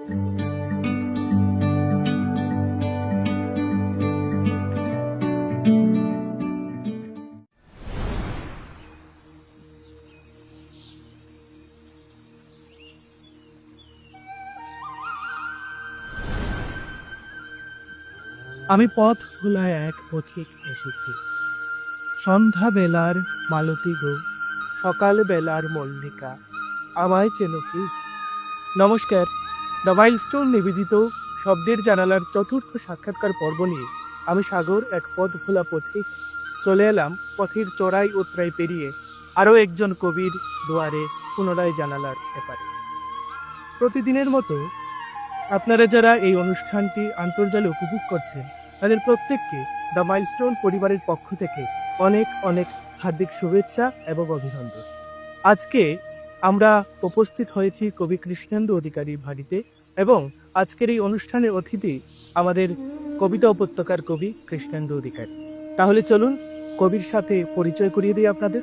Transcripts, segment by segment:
আমি পথ ভুলায় এক পথিক এসেছি, সন্ধ্যা বেলার মালতী গো, সকাল বেলার মল্লিকা, আমায় চেনো কি? নমস্কার। দ্য মাইলস্টোন নিবেদিত শব্দের জানালার চতুর্থ সাক্ষাৎকার পর্ব নিয়ে আমি সাগর, এক পথ ভোলা পথিক, চলে এলাম পথের চড়াই উতরাই পেরিয়ে আরও একজন কবির দুয়ারে, পুনরায় জানালার এপারে। প্রতিদিনের মতো আপনারা যারা এই অনুষ্ঠানটি আন্তর্জালে উপভোগ করছেন, তাদের প্রত্যেককে দ্য মাইলস্টোন পরিবারের পক্ষ থেকে অনেক অনেক হার্দিক শুভেচ্ছা এবং অভিনন্দন। আজকে আমরা উপস্থিত হয়েছি কবি কৃষ্ণেন্দু অধিকারীর বাড়িতে, এবং আজকের এই অনুষ্ঠানের অতিথি আমাদের কবিতা উপত্যকার কবি কৃষ্ণেন্দু অধিকারী। তাহলে চলুন কবির সাথে পরিচয় করিয়ে দিই আপনাদের।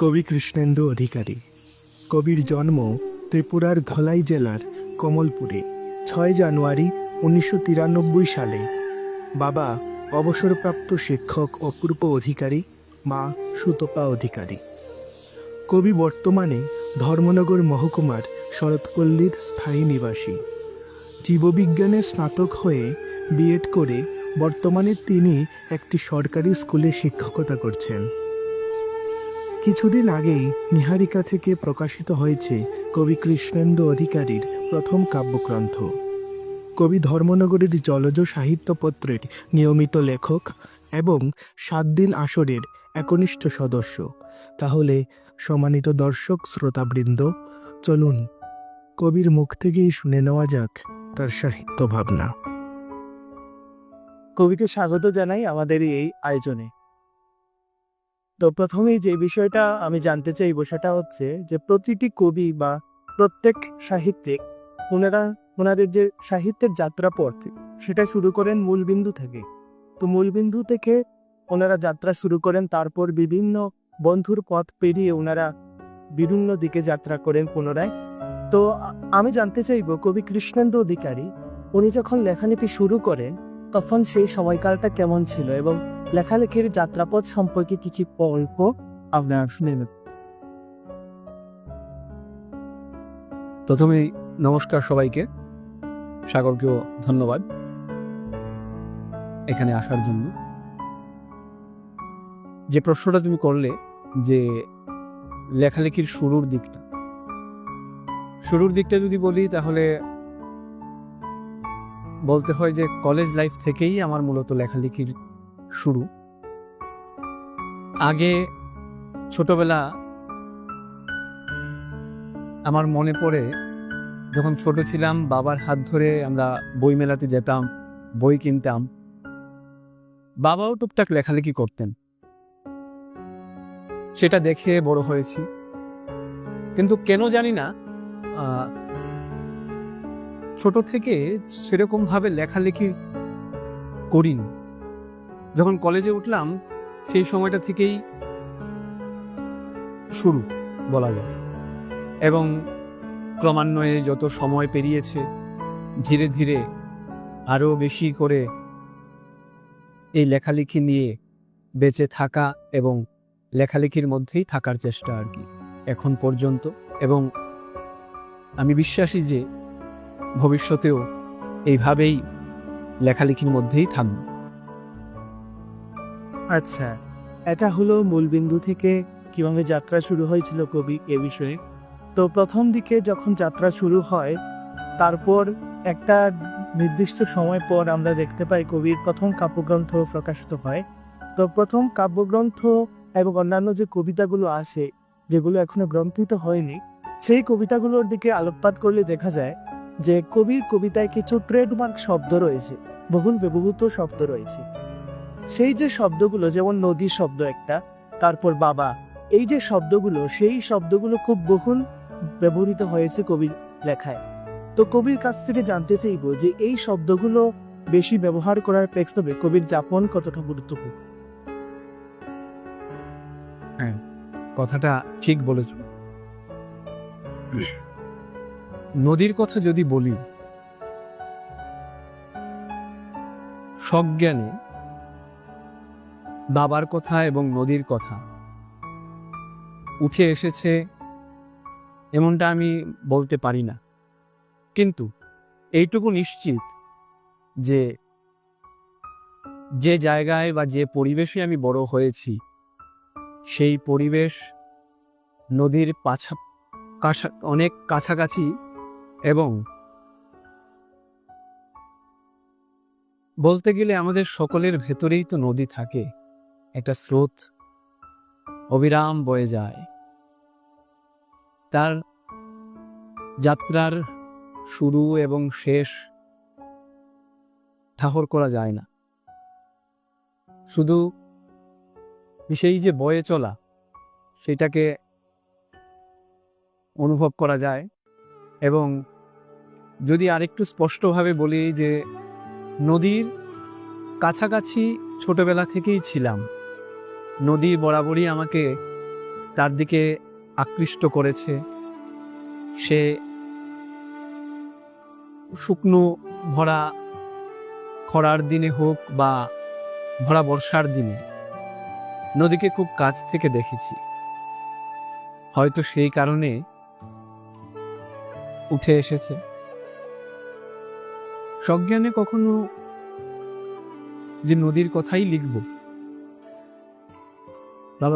কবি কৃষ্ণেন্দু অধিকারী। কবির জন্ম ত্রিপুরার ধলাই জেলার কমলপুরে 6 জানুয়ারি 1993 সালে। বাবা অবসরপ্রাপ্ত শিক্ষক অপূর্ব অধিকারী, মা সুতপা অধিকারী। কবি বর্তমানে ধর্মনগর মহকুমার শরৎপল্লীর স্থায়ী নিবাসী। জীববিজ্ঞানে স্নাতক হয়ে বিএড করে বর্তমানে তিনি একটি সরকারি স্কুলে শিক্ষকতা করছেন। কিছুদিন আগেই নিহারিকা থেকে প্রকাশিত হয়েছে কবি কৃষ্ণেন্দু অধিকারীর প্রথম কাব্যগ্রন্থ। কবি ধর্মনগরের জলজ সাহিত্যপত্রের নিয়মিত লেখক এবং 7 দিন আসরের একনিষ্ঠ সদস্য। তাহলে সম্মানিত দর্শক শ্রোতাবৃন্দ, চলুন কবির মুখ থেকেই শুনে নেওয়া যাক তার সাহিত্য ভাবনা। কবিকে স্বাগত জানাই আমাদের এই আয়োজনে। তো প্রথমেই যে বিষয়টা আমি জানতে চাইব সেটা হচ্ছে যে প্রতিটি কবি বা প্রত্যেক সাহিত্যিক ওনাদের যে সাহিত্যের যাত্রাপথ, সেটা শুরু করেন মূলবিন্দু থেকে। তো মূলবিন্দু থেকে ওনারা যাত্রা শুরু করেন, তারপর বিভিন্ন বন্ধুর পথ পেরিয়ে ওনারা বিভিন্ন দিকে যাত্রা করেন পুনরায়। তো আমি জানতে চাইব কবি কৃষ্ণেন্দু অধিকারী উনি যখন লেখালেখি শুরু করেন তখন সেই সময়কালটা কেমন ছিল, এবং লেখালেখির যাত্রাপথ সম্পর্কে কিছু গল্প আপনার শুনে নেব। প্রথমেই নমস্কার সবাইকে, সাগরকেও ধন্যবাদ এখানে আসার জন্য। যে প্রশ্নটা তুমি করলে যে লেখালেখির শুরুর দিকটা যদি বলি, তাহলে বলতে হয় যে কলেজ লাইফ থেকেই আমার মূলত লেখালেখির শুরু। আগে ছোটবেলা আমার মনে পড়ে, যখন ছোট ছিলাম বাবার হাত ধরে আমরা বই মেলাতে যেতাম, বই কিনতাম। বাবাও টুকটাক লেখালেখি করতেন, সেটা দেখে বড় হয়েছি। কিন্তু কেন জানি না ছোট থেকে সেরকম ভাবে লেখালেখি করিনি। যখন কলেজে উঠলাম সেই সময়টা থেকেই শুরু বলা যায়, এবং ক্রমান্বয়ে যত সময় পেরিয়েছে ধীরে ধীরে আরও বেশি করে এই লেখালেখি নিয়ে বেঁচে থাকা এবং লেখালেখির মধ্যেই থাকার চেষ্টা আর কি এখন পর্যন্ত। এবং আমি বিশ্বাসী যে ভবিষ্যতেও এইভাবেই লেখালেখির মধ্যেই থাকব। আচ্ছা, এটা হলো মূলবিন্দু থেকে কিভাবে যাত্রা শুরু হয়েছিল কবি এ বিষয়ে। তো প্রথম দিকে যখন যাত্রা শুরু হয়, তারপর একটা নির্দিষ্ট সময় পর আমরা দেখতে পাই কবির প্রথম কাব্যগ্রন্থ প্রকাশিত হয়। তো প্রথম কাব্যগ্রন্থ এবং অন্যান্য যে কবিতাগুলো আছে যেগুলো এখনো গ্রন্থিত হয়নি, সেই কবিতাগুলোর দিকে আলোকপাত করলে দেখা যায় যে কবির কবিতায় কিছু ট্রেডমার্ক শব্দ রয়েছে, বহুল ব্যবহৃত শব্দ রয়েছে। সেই যে শব্দগুলো, যেমন নদী শব্দ একটা, তারপর বাবা, এই যে শব্দগুলো, সেই শব্দগুলো খুব বহুল ব্যবহৃত হয়েছে কবির লেখায়। তো কবির কাছ থেকে জানতে চাইব যে এই শব্দগুলো বেশি ব্যবহার করার পেছনে কবির যাপন কতটা গুরুত্বপূর্ণ। হ্যাঁ, কথাটা ঠিক বলেছ। নদীর কথা যদি বলি, সজ্ঞানে বাবার কথা এবং নদীর কথা উঠে এসেছে এমনটা আমি বলতে পারি না, কিন্তু এইটুকু নিশ্চিত যে যে জায়গায় বা যে পরিবেশে আমি বড় হয়েছি সেই পরিবেশ নদীর অনেক কাছাকাছি, এবং বলতে গেলে আমাদের সকলের ভেতরেই তো নদী থাকে, একটা স্রোত অবিরাম বয়ে যায়, তার যাত্রার শুরু এবং শেষ ঠাহর করা যায় না। শুধু সেই যে বয়ে চলা সেটাকে অনুভব করা যায়। এবং যদি আরেকটু স্পষ্টভাবে বলি যে নদীর কাছাকাছি ছোটবেলা থেকেই ছিলাম, নদী বরাবরই আমাকে তার দিকে আকৃষ্ট করেছে। সে শুকনো ভরা খরার দিনে হোক বা ভরা বর্ষার দিনে নদীকে খুব কাছ থেকে দেখেছি। হয়তো সেই কারণে উঠে এসেছে। সজ্ঞানে কখনো যে নদীর কথাই লিখব,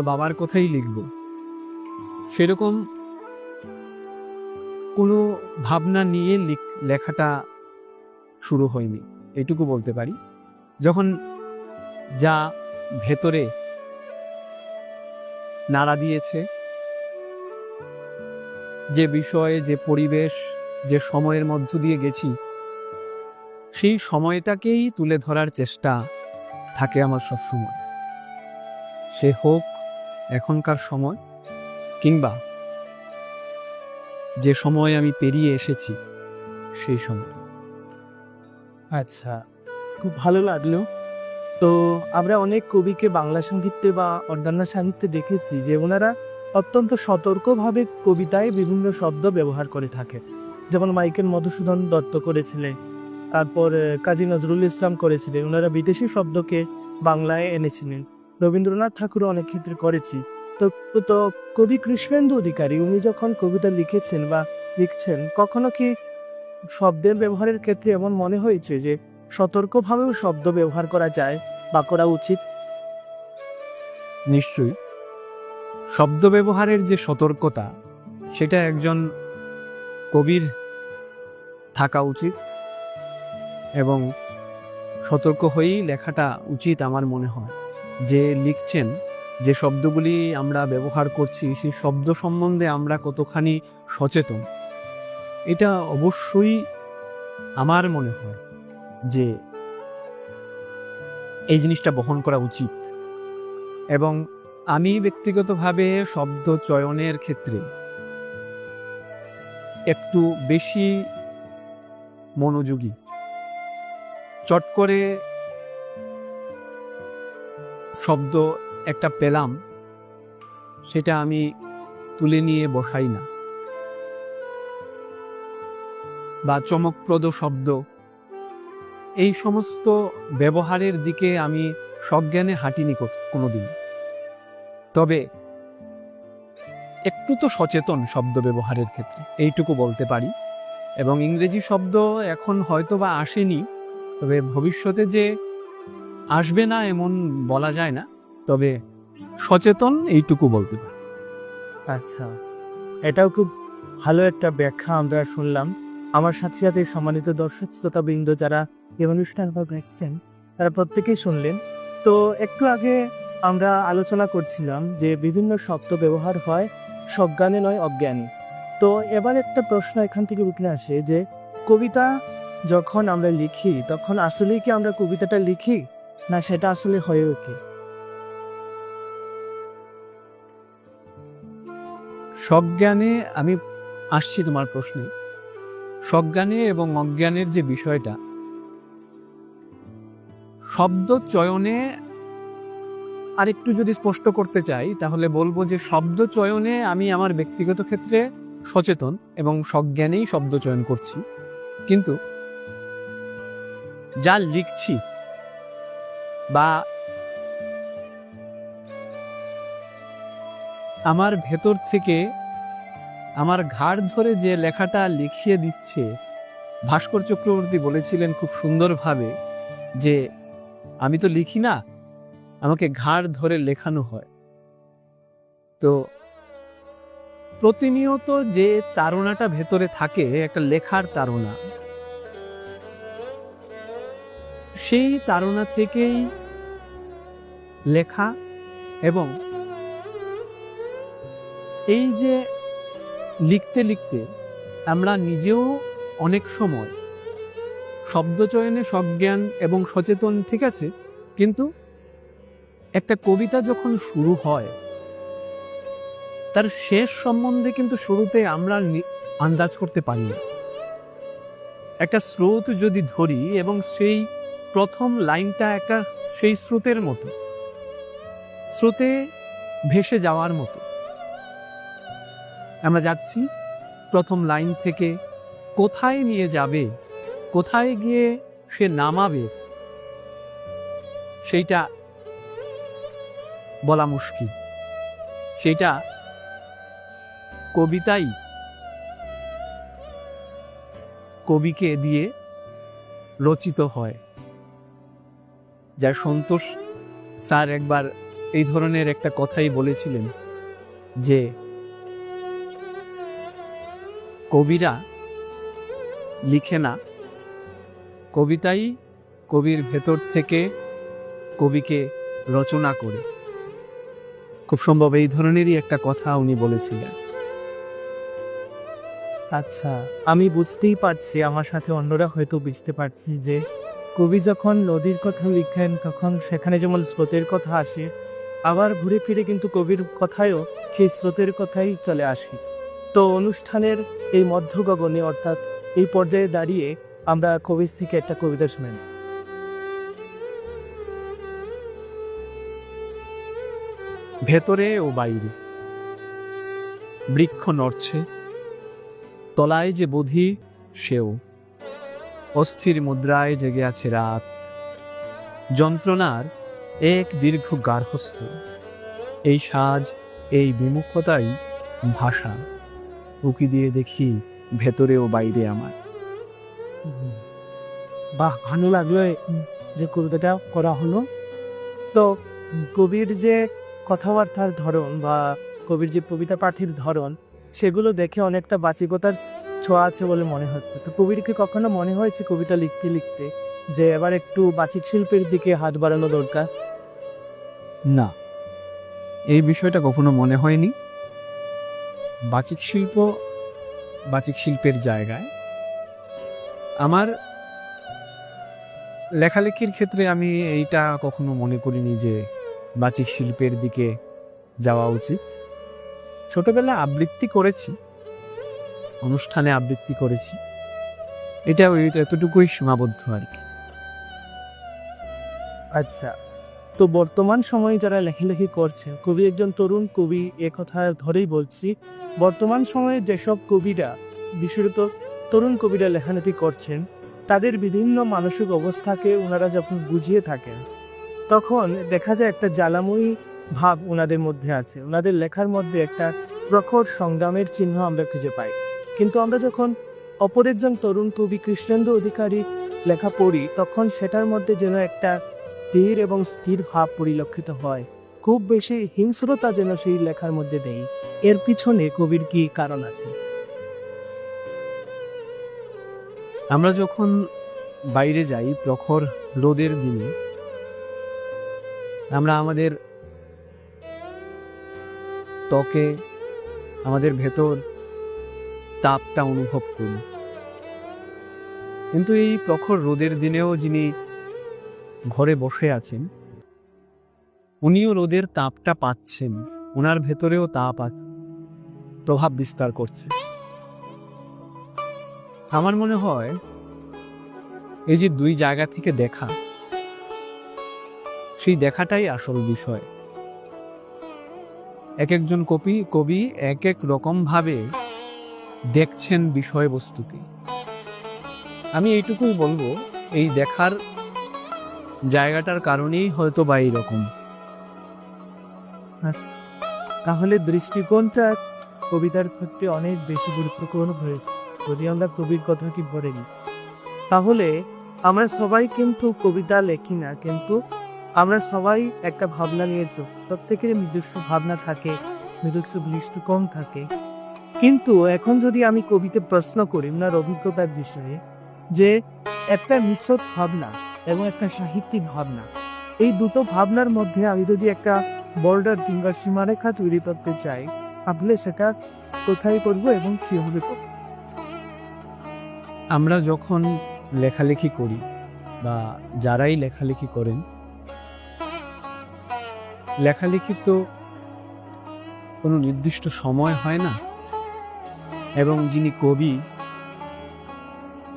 বাবার কথাই লিখব, সেরকম কোনো ভাবনা নিয়ে লেখাটা শুরু হয়নি, এটুকু বলতে পারি। যখন যা ভেতরে নাড়া দিয়েছে, যে বিষয়ে, যে পরিবেশ, যে সময়ের মধ্য দিয়ে গেছি, সেই সময়টাকেই তুলে ধরার চেষ্টা থাকে আমার সবসময়। সে হোক এখনকার সময় কিংবা যে সময় আমি পেরিয়ে এসেছি সেই সময়। আচ্ছা, খুব ভালো লাগলো। তো আমরা অনেক কবিকে বাংলা সাহিত্যে বা অন্যান্য সাহিত্যে দেখেছি যে ওনারা অত্যন্ত সতর্কভাবে কবিতায় বিভিন্ন শব্দ ব্যবহার করে থাকে। যেমন মাইকেল মধুসূদন দত্ত করেছিলেন, তারপর কাজী নজরুল ইসলাম করেছিলেন, ওনারা বিদেশি শব্দকে বাংলায় এনেছিলেন। রবীন্দ্রনাথ ঠাকুরও অনেক ক্ষেত্রে করেছি। তো তো কবি কৃষ্ণেন্দু অধিকারী উনি যখন কবিতা লিখেছেন বা লিখছেন, কখনো কি শব্দের ব্যবহারের ক্ষেত্রে এমন মনে হয়েছে যে সতর্কভাবেও শব্দ ব্যবহার করা যায় বা করা উচিত? নিশ্চয়ই শব্দ ব্যবহারের যে সতর্কতা, সেটা একজন কবির থাকা উচিত এবং সতর্ক হয়েই লেখাটা উচিত আমার মনে হয়। যে লিখছেন, যে শব্দগুলি আমরা ব্যবহার করছি, সেই শব্দ সম্বন্ধে আমরা কতখানি সচেতন, এটা অবশ্যই আমার মনে হয় যে এই জিনিসটা বহন করা উচিত। এবং আমি ব্যক্তিগতভাবে শব্দ চয়নের ক্ষেত্রে একটু বেশি মনোযোগী। চট করে শব্দ একটা পেলাম, সেটা আমি তুলে নিয়ে বসাই না, বা চমকপ্রদ শব্দ, এই সমস্ত ব্যবহারের দিকে আমি সজ্ঞানে হাঁটিনি কোনোদিন। তবে একটু তো সচেতন শব্দ ব্যবহারের ক্ষেত্রে, এইটুকু বলতে পারি। এবং ইংরেজি শব্দ এখন হয়তো বা আসেনি, তবে ভবিষ্যতে যে আসবে না এমন বলা যায় না, তবে সচেতন এইটুকু বলতে পারি। আচ্ছা, এটাও খুব ভালো একটা ব্যাখ্যা আমরা শুনলাম। আমার সাথে সাথে সম্মানিত দর্শক শ্রোতাবৃন্দ যারা এই অনুষ্ঠান দেখছেন, তারা প্রত্যেকেই শুনলেন। তো একটু আগে আমরা আলোচনা করছিলাম যে বিভিন্ন শব্দ ব্যবহার হয় সজ্ঞানে নয় অজ্ঞানে। তো এবার একটা প্রশ্ন এখান থেকে উঠে আসে যে কবিতা যখন আমরা লিখি, তখন আসলেই কি আমরা কবিতাটা লিখি, না সেটা আসলে হয়ে ওঠে? সজ্ঞানে, আমি আসছি তোমার প্রশ্নে, সজ্ঞানে এবং অজ্ঞানের যে বিষয়টা, শব্দ চয়নে আরেকটু যদি স্পষ্ট করতে চাই, তাহলে বলবো যে শব্দ চয়নে আমি আমার ব্যক্তিগত ক্ষেত্রে সচেতন এবং সজ্ঞানেই শব্দ চয়ন করছি, কিন্তু যা লিখছি বা আমার ভেতর থেকে আমার ঘাড় ধরে যে লেখাটা লিখিয়ে দিচ্ছে, ভাস্কর চক্রবর্তী বলেছিলেন খুব সুন্দরভাবে যে আমি তো লিখি না, আমাকে ঘাড় ধরে লেখানো হয়। তো প্রতিনিয়ত যে তাড়নাটা ভেতরে থাকে, একটা লেখার তাড়না, সেই তাড়না থেকেই লেখা। এবং এই যে লিখতে লিখতে আমরা নিজেও অনেক সময় শব্দচয়নে সজ্ঞান এবং সচেতন, ঠিক আছে, কিন্তু একটা কবিতা যখন শুরু হয় তার শেষ সম্বন্ধে কিন্তু শুরুতে আমরা আন্দাজ করতে পারি না। একটা স্রোত যদি ধরি এবং সেই প্রথম লাইনটা একটা সেই স্রোতের মতো, স্রোতে ভেসে যাওয়ার মতো আমরা যাচ্ছি, প্রথম লাইন থেকে কোথায় নিয়ে যাবে, কোথায় গিয়ে সে নামাবে, সেইটা বলা মুশকিল। সেইটা কবিতাই কবিকে দিয়ে রচিত হয়। যা সন্তোষ স্যার একবার এই ধরনের একটা কথাই বলেছিলেন যে কবিরা লিখে না, কবিতাই কবির ভেতর থেকে কবিকে রচনা করে। খুব সম্ভব এই ধরনেরই একটা কথা উনি বলেছিলেন। আচ্ছা, আমি বুঝতেই পারছি, আমার সাথে অন্যরা হয়তো বুঝতে পারছি যে কবি যখন নদীর কথা লিখেন তখন সেখানে যেমন স্রোতের কথা আসে, আবার ঘুরে ফিরে কিন্তু কবির কথায়ও সেই স্রোতের কথাই চলে আসে। তো অনুষ্ঠানের এই মধ্য গগনে, অর্থাৎ এই পর্যায়ে দাঁড়িয়ে আমরা কবির থেকে একটা কবিতা শুনেন। ভেতরে ও বাইরে বৃক্ষ নড়ছে, তলায় যে বোধি সেও, অস্থির মুদ্রায় জেগে আছে রাত, যন্ত্রণার এক দীর্ঘ গার্হস্থ, এই সাজ এই বিমুখতাই ভাষা, উকি দিয়ে দেখি ভেতরে ও বাইরে আমার। বাহ, ভালো লাগলো যে কবিতাটা করা হলো। তো কবির যে কথাবার্তার ধরন বা কবির যে কবিতা পাঠের ধরন, সেগুলো দেখে অনেকটা বাচিকতার ছোঁয়া আছে বলে মনে হচ্ছে। তো কবিরকে কখনো মনে হয়েছে কবিতা লিখতে লিখতে যে এবার একটু বাচিক শিল্পের দিকে হাত বাড়ানো দরকার? না, এই বিষয়টা কখনো মনে হয়নি। বাচিক শিল্প বাচিক শিল্পের জায়গায়, আমার লেখালেখির ক্ষেত্রে আমি এইটা কখনো মনে করিনি যে বাচিক শিল্পের দিকে যাওয়া উচিত। ছোটবেলায় আবৃত্তি করেছি, অনুষ্ঠানে আবৃত্তি করেছি, এটা এতটুকুই সীমাবদ্ধ আর কি। আচ্ছা, তো বর্তমান সময়ে যারা লেখালেখি করছে, কবি একজন তরুণ কবি, এ কথা ধরেই বলছি, বর্তমান সময়ে যেসব কবিরা, বিশেষত তরুণ কবিরা লেখালেখি করছেন, তাদের বিভিন্ন মানসিক অবস্থাকে ওনারা যখন বুঝিয়ে থাকেন, তখন দেখা যায় একটা জ্বালাময়ী ভাব ওনাদের মধ্যে আছে। ওনাদের লেখার মধ্যে একটা প্রখর সংগ্রামের চিহ্ন আমরা খুঁজে পাই। কিন্তু আমরা যখন অপর একজন তরুণ কবি কৃষ্ণেন্দু অধিকারী লেখা পড়ি, তখন সেটার মধ্যে যেন একটা স্থির এবং স্থির ভাব পরিলক্ষিত হয়। খুব বেশি হিংস্রতা যেন সেই লেখার মধ্যে নেই। এর পিছনে কবির কি কারণ আছে? আমরা যখন বাইরে যাই প্রখর রোদের দিনে, আমরা আমাদের ত্বকে, আমাদের ভেতর তাপটা অনুভব করি। কিন্তু এই প্রখর রোদের দিনেও যিনি ঘরে বসে আছেন, উনিও রোদের তাপটা পাচ্ছেন, ওনার ভেতরেও তাপ আছে, প্রভাব বিস্তার করছে। আমার মনে হয় এই যে দুই জায়গা থেকে দেখা, সেই দেখাটাই আসল বিষয়। এক একজন কবি এক এক রকম ভাবে দেখছেন বিষয়বস্তুকে। আমি এইটুকুই বলবো, এই দেখার জায়গাটার কারণেই হয়তো বা এইরকম। আচ্ছা, তাহলে দৃষ্টিকোণটা কবিতার ক্ষেত্রে অনেক বেশি গুরুত্বপূর্ণ হয়ে ওঠে। যদি আমরা কবির কথা কি বলে নিই, তাহলে আমরা সবাই কিন্তু কবিতা লেখি না, কিন্তু আমরা সবাই একটা ভাবনা নিয়ে চলি। প্রত্যেকের নিজস্ব ভাবনা থাকে, নিজস্ব দৃষ্টিকোণ থাকে। কিন্তু এখন যদি আমি কবিতে প্রশ্ন করি ওনার অভিজ্ঞতার বিষয়ে, যে একটা নিছক ভাবনা এবং একটা সাহিত্যিক ভাবনা, এই দুটো ভাবনার মধ্যে আমি যদি একটা বর্ডার কিংবা সীমারেখা তৈরি করতে চাই, তাহলে সেটা কোথায় করবো এবং কিভাবে করবো? আমরা যখন লেখালেখি করি বা যারাই লেখালেখি করেন, লেখালেখির তো কোনো নির্দিষ্ট সময় হয় না। এবং যিনি কবি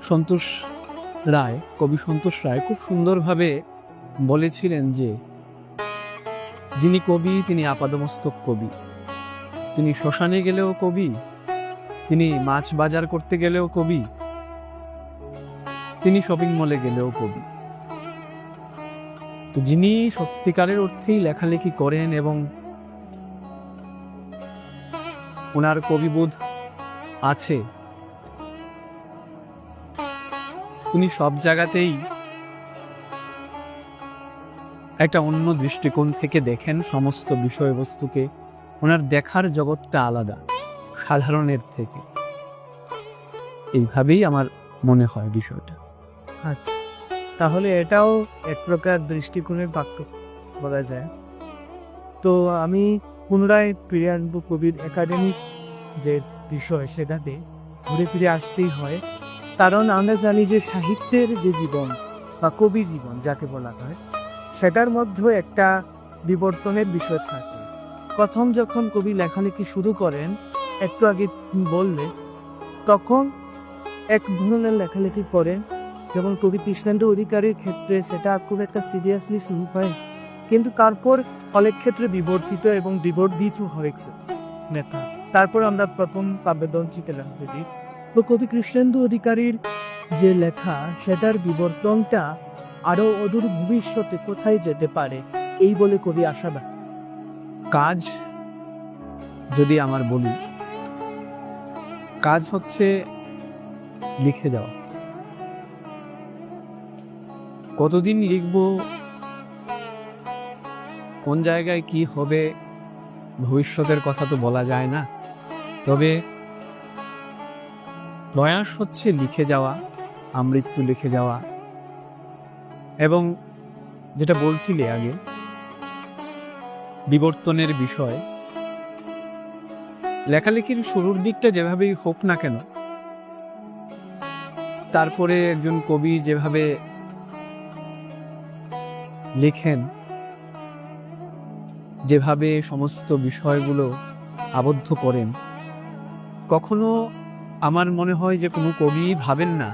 সন্তোষ রায় খুব সুন্দরভাবে বলেছিলেন যে যিনি কবি তিনি আপাদমস্তক কবি। তিনি শ্মশানে গেলেও কবি, তিনি মাছ বাজার করতে গেলেও কবি, তিনি শপিং মলে গেলেও কবি। তো যিনি সত্যিকারের অর্থেই লেখালেখি করেন এবং ওনার কবিবোধ আছে, উনি সব জায়গাতেই একটা অন্য দৃষ্টিকোণ থেকে দেখেন সমস্ত বিষয়বস্তুকে। ওনার দেখার জগৎটা আলাদা সাধারণের থেকে। এইভাবেই আমার মনে হয় বিষয়টা। আচ্ছা, তাহলে এটাও এক প্রকার দৃষ্টিকোণের পার্থক্য বলা যায়। তো আমি পুনরায় ফিরে আনবো কবির একাডেমিক যে বিষয়, সেটাতে ঘুরে ফিরে আসতেই হয়। কারণ আমরা জানি যে সাহিত্যের যে জীবন বা কবি জীবন যাকে বলা হয়, সেটার মধ্যে একটা বিবর্তনের বিষয় থাকে। প্রথম যখন কবি লেখালেখি শুরু করেন, একটু আগে বললে, তখন এক ধরনের লেখালেখি করেন, যেমন কবি কৃষ্ণেন্দু অধিকারীর ক্ষেত্রে সেটা খুব একটা সিরিয়াসলি শুরু হয়, কিন্তু তারপর অনেক ক্ষেত্রে বিবর্তিত এবং বিবর্ধিত হয়েছে লেখা। তারপর আমরা প্রথম কাব্যদঞ্চিতে লাভ করি। তো কবি কৃষ্ণেন্দু অধিকারীর যে লেখা, সেটার বিবর্তনটা আরো অদূর ভবিষ্যতে কোথায় যেতে পারে এই বলে কবি আশাবাদ। কাজ যদি আমার বলি, কাজ হচ্ছে লিখে যাওয়া। কতদিন লিখব, কোন জায়গায় কি হবে ভবিষ্যতের কথা তো বলা যায় না। তবে প্রয়াস হচ্ছে লিখে যাওয়া, আমৃত্যু লিখে যাওয়া। এবং যেটা বলছিলে আগে, বিবর্তনের বিষয়, লেখালেখির শুরুর দিকটা যেভাবেই হোক না কেন, তারপরে একজন কবি যেভাবে লেখেন, যেভাবে সমস্ত বিষয়গুলো আবদ্ধ করেন, কখনো আমার মনে হয় যে কোনো কবি ভাবেন না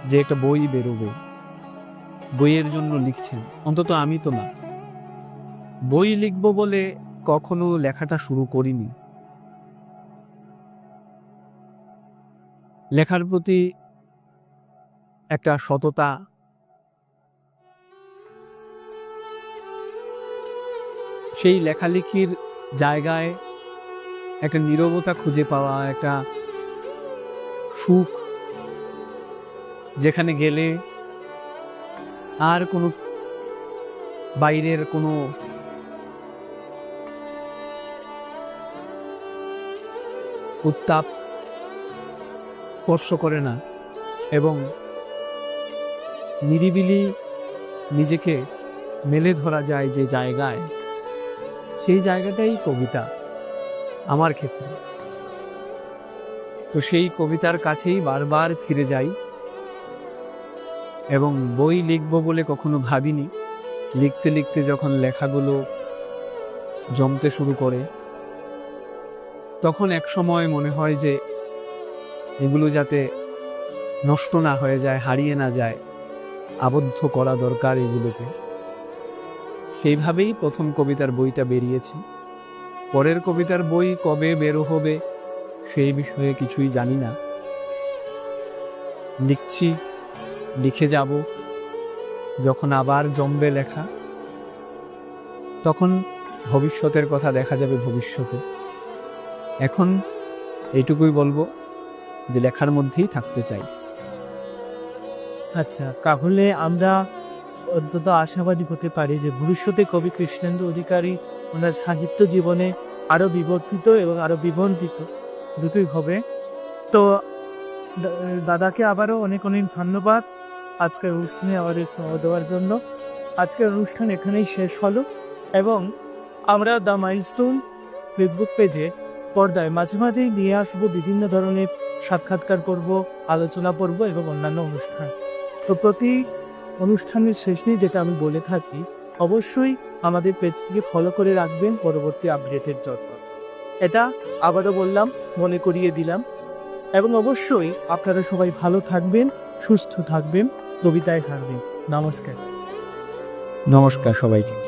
যে একটা বই বেরোবে, বইয়ের জন্য লিখছেন। অন্তত আমি তো না, বই লিখব বলে কখনো লেখাটা শুরু করিনি। লেখার প্রতি একটা সততা, সেই লেখালেখির জায়গায় একটা নীরবতা খুঁজে পাওয়া, একটা সুখ, যেখানে গেলে আর কোনো বাইরের কোনো উত্তাপ স্পর্শ করে না এবং নিরিবিলি নিজেকে মেলে ধরা যায় যে জায়গায়, সেই জায়গাটাই কবিতা আমার ক্ষেত্রে। তো সেই কবিতার কাছেই বারবার ফিরে যাই এবং বই লিখব বলে কখনো ভাবিনি। লিখতে লিখতে যখন লেখাগুলো জমতে শুরু করে, তখন এক সময় মনে হয় যে এগুলো যাতে নষ্ট না হয়ে যায়, হারিয়ে না যায়, আবদ্ধ করা দরকার এগুলোকে। সেইভাবেই প্রথম কবিতার বইটা বেরিয়েছে। পরের কবিতার বই কবে বেরো হবে সেই বিষয়ে কিছুই জানি না। লিখছি, লিখে যাব। যখন আবার জমবে লেখা, তখন ভবিষ্যতের কথা দেখা যাবে ভবিষ্যতে। এখন এইটুকুই বলবো যে লেখার মধ্যেই থাকতে চাই। আচ্ছা, তাহলে আমরা অন্তত আশাবাদী হতে পারি যে ভবিষ্যতে কবি কৃষ্ণেন্দু অধিকারী ওনার সাহিত্য জীবনে আরও বিবর্তিত এবং আরও বিবর্ধিত দুটোই হবে। তো দাদাকে আবারও অনেক অনেক ধন্যবাদ আজকের অনুষ্ঠানে আমাদের সময় দেওয়ার জন্য। আজকের অনুষ্ঠান এখানেই শেষ হলো এবং আমরা দ্য মাইলস্টোন ফেসবুক পেজে পর্দায় মাঝে মাঝেই নিয়ে আসবো বিভিন্ন ধরনের সাক্ষাৎকার পর্ব, আলোচনা পর্ব এবং অন্যান্য অনুষ্ঠান। তো প্রতি অনুষ্ঠানের শেষেই যেটা আমি বলে থাকি, অবশ্যই আমাদের পেজটিকে ফলো করে রাখবেন পরবর্তী আপডেটের জন্য। এটা আবারও বললাম, মনে করিয়ে দিলাম। এবং অবশ্যই আপনারা সবাই ভালো থাকবেন, সুস্থ থাকবেন, কবিতায় থাকবেন। নমস্কার। নমস্কার সবাইকে।